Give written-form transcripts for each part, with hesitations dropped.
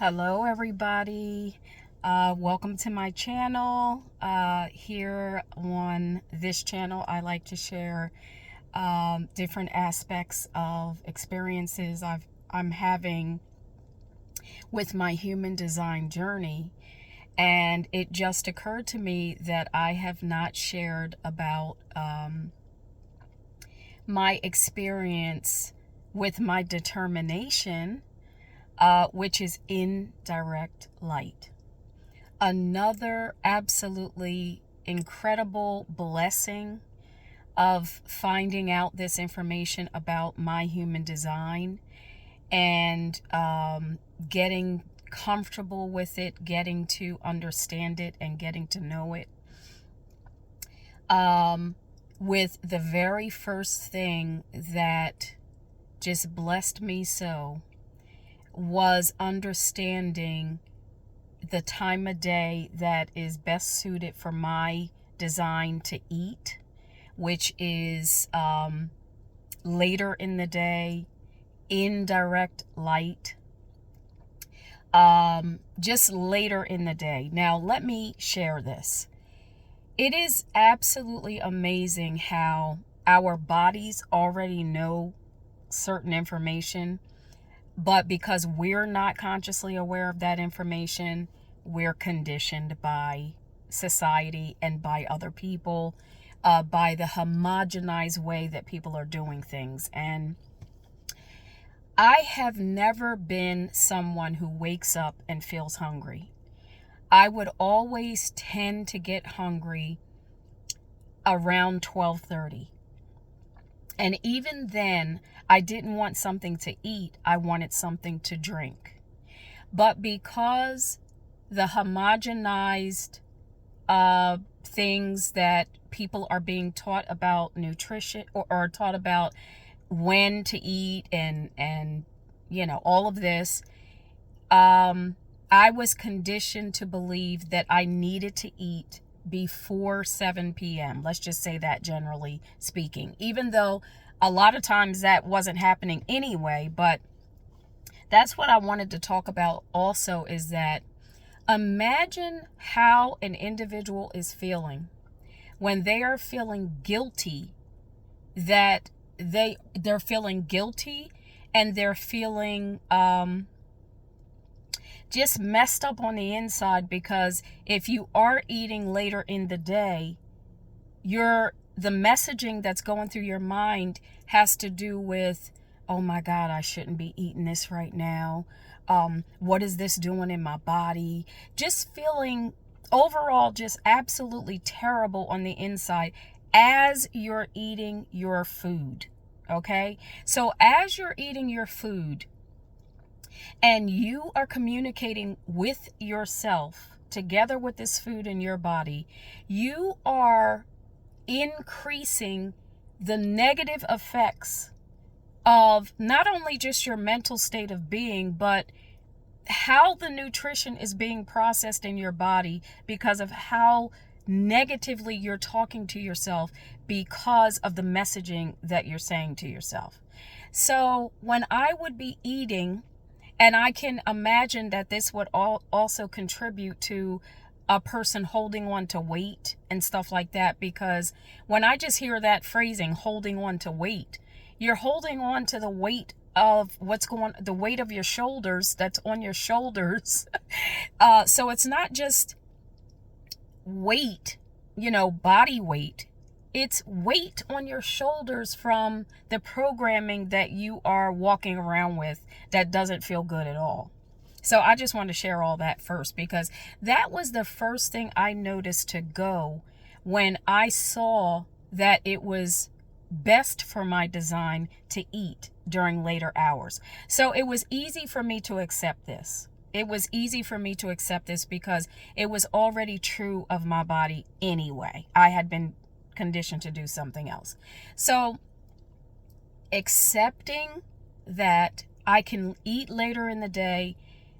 Hello, everybody. Welcome to my channel. Here on this channel, I like to share different aspects of experiences I'm having with my human design journey. And it just occurred to me that I have not shared about my experience with my determination, which is indirect light. Another absolutely incredible blessing of finding out this information about my human design and getting comfortable with it, getting to understand it, and getting to know it. With the very first thing that just blessed me so was understanding the time of day that is best suited for my design to eat, which is later in the day, indirect light, just later in the day. Now, let me share this. It is absolutely amazing how our bodies already know certain information, but because we're not consciously aware of that information, we're conditioned by society and by other people, by the homogenized way that people are doing things. And I have never been someone who wakes up and feels hungry. I would always tend to get hungry around 12:30. And even then, I didn't want something to eat. I wanted something to drink. But because the homogenized things that people are being taught about nutrition, or taught about when to eat and all of this, I was conditioned to believe that I needed to eat before 7 p.m. Let's just say that, generally speaking, even though a lot of times that wasn't happening anyway. But that's what I wanted to talk about also, is that imagine how an individual is feeling when they are feeling guilty, that they're feeling guilty and they're feeling just messed up on the inside, because if you are eating later in the day, the messaging that's going through your mind has to do with, oh my God, I shouldn't be eating this right now. What is this doing in my body? Just feeling overall just absolutely terrible on the inside as you're eating your food. Okay? So as you're eating your food, and you are communicating with yourself together with this food in your body, you are increasing the negative effects of not only just your mental state of being, but how the nutrition is being processed in your body, because of how negatively you're talking to yourself because of the messaging that you're saying to yourself. So when I would be eating, and I can imagine that this would also contribute to a person holding on to weight and stuff like that, because when I just hear that phrasing, holding on to weight, you're holding on to the weight of the weight of your shoulders that's on your shoulders. So it's not just weight, body weight. It's weight on your shoulders from the programming that you are walking around with that doesn't feel good at all. So I just want to share all that first, because that was the first thing I noticed to go when I saw that it was best for my design to eat during later hours. So it was easy for me to accept this. It was easy for me to accept this because it was already true of my body anyway. I had been conditioned to do something else. So accepting that I can eat later in the day,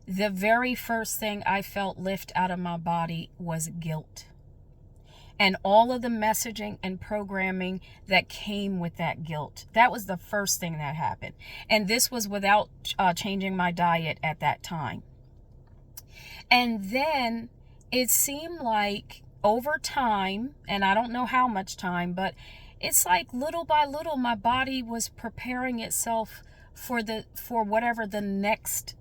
the very first thing I felt lift out of my body was guilt. And all of the messaging and programming that came with that guilt. That was the first thing that happened. And this was without changing my diet at that time. And then it seemed like over time, and I don't know how much time, but it's like little by little my body was preparing itself for whatever the next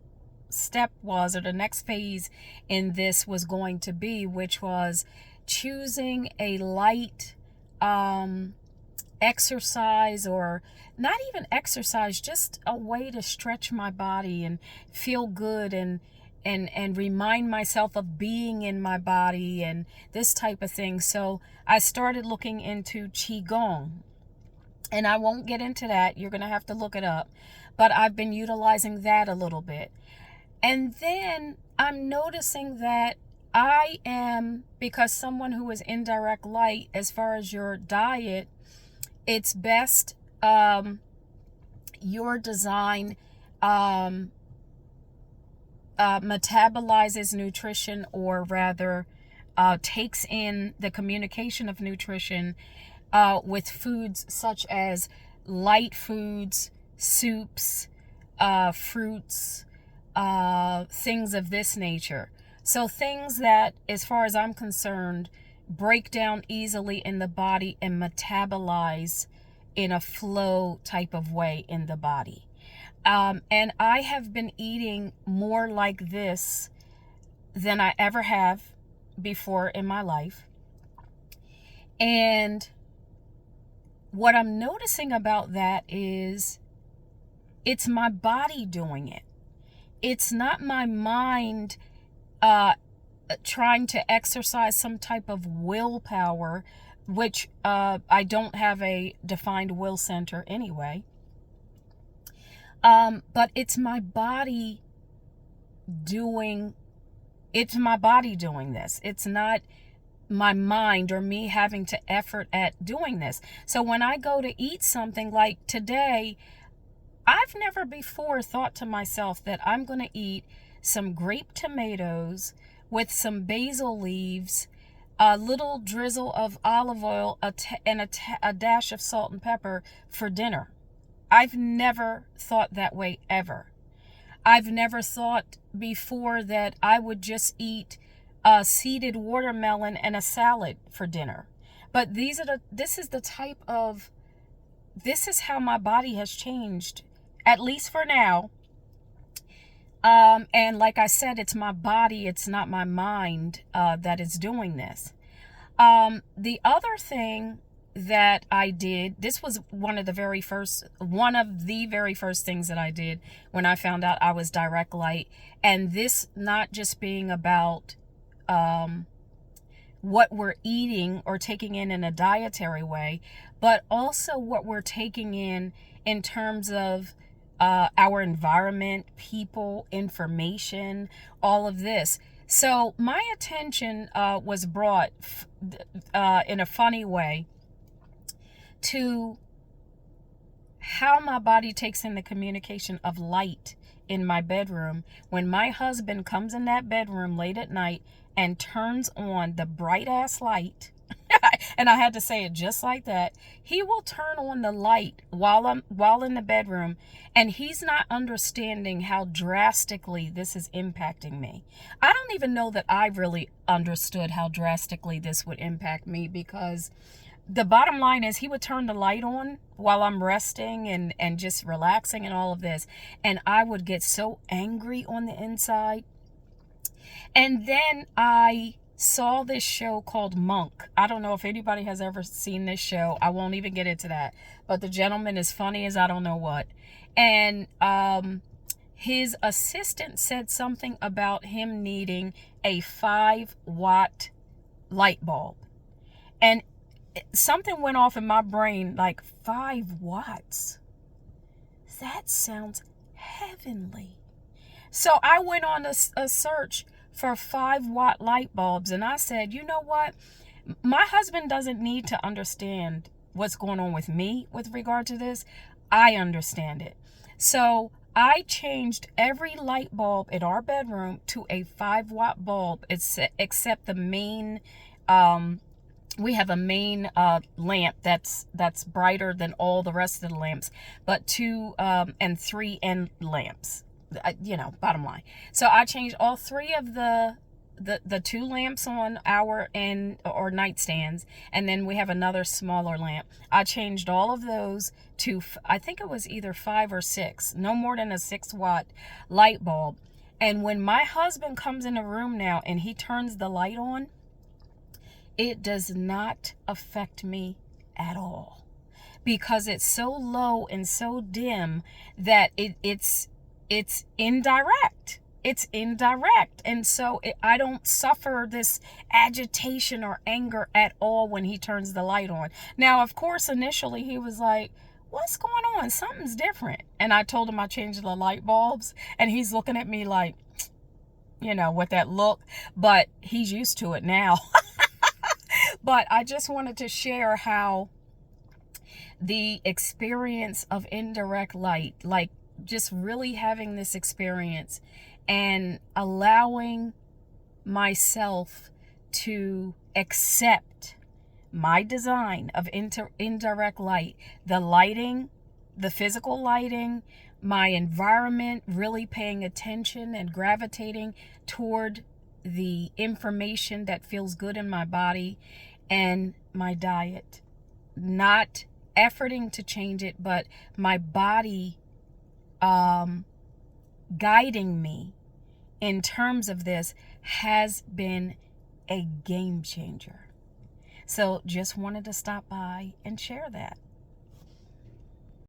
step was, or the next phase in this was going to be, which was choosing a light exercise, or not even exercise, just a way to stretch my body and feel good, and remind myself of being in my body and this type of thing. So I started looking into Qigong, and I won't get into that. You're going to have to look it up. But I've been utilizing that a little bit. And then I'm noticing that I am, because someone who is indirect light, as far as your diet, it's best your design metabolizes nutrition, or rather takes in the communication of nutrition with foods such as light foods, soups, fruits, things of this nature. So things that, as far as I'm concerned, break down easily in the body and metabolize in a flow type of way in the body. And I have been eating more like this than I ever have before in my life. And what I'm noticing about that is it's my body doing it. It's not my mind trying to exercise some type of willpower, which I don't have a defined will center anyway. But it's my body doing this. It's not my mind or me having to effort at doing this. So when I go to eat something like today, I've never before thought to myself that I'm going to eat some grape tomatoes with some basil leaves, a little drizzle of olive oil, and a dash of salt and pepper for dinner. I've never thought that way ever. I've never thought before that I would just eat a seeded watermelon and a salad for dinner. But this is how my body has changed, at least for now. And like I said, it's my body, it's not my mind that is doing this. The other thing that I did, this was one of the very first things that I did when I found out I was direct light. And this not just being about what we're eating or taking in a dietary way, but also what we're taking in terms of our environment, people, information, all of this. So my attention was brought in a funny way to how my body takes in the communication of light in my bedroom. When my husband comes in that bedroom late at night and turns on the bright ass light, and I had to say it just like that, he will turn on the light while in the bedroom, and he's not understanding how drastically this is impacting me. I don't even know that I really understood how drastically this would impact me, because the bottom line is he would turn the light on while I'm resting and just relaxing and all of this. And I would get so angry on the inside. And then I saw this show called Monk. I don't know if anybody has ever seen this show. I won't even get into that. But the gentleman is funny as I don't know what. And his assistant said something about him needing a 5-watt light bulb. And something went off in my brain like, 5 watts? That sounds heavenly. So I went on a search for 5-watt light bulbs, and I said, you know what? My husband doesn't need to understand what's going on with me with regard to this. I understand it. So I changed every light bulb in our bedroom to a 5-watt bulb, except the main we have a main lamp that's brighter than all the rest of the lamps, but 2 and 3 end lamps. bottom line. So I changed all three of the two lamps on our or nightstands, and then we have another smaller lamp. I changed all of those to, I think it was either 5 or 6, no more than a 6-watt light bulb. And when my husband comes in the room now and he turns the light on, it does not affect me at all, because it's so low and so dim that it's indirect. It's indirect. And so I don't suffer this agitation or anger at all when he turns the light on. Now, of course, initially he was like, what's going on? Something's different. And I told him I changed the light bulbs, and he's looking at me like, with that look, but he's used to it now. But I just wanted to share how the experience of indirect light, like just really having this experience and allowing myself to accept my design of indirect light, the lighting, the physical lighting, my environment, really paying attention and gravitating toward the information that feels good in my body, and my diet. Not efforting to change it, but my body guiding me in terms of this has been a game changer. So just wanted to stop by and share that.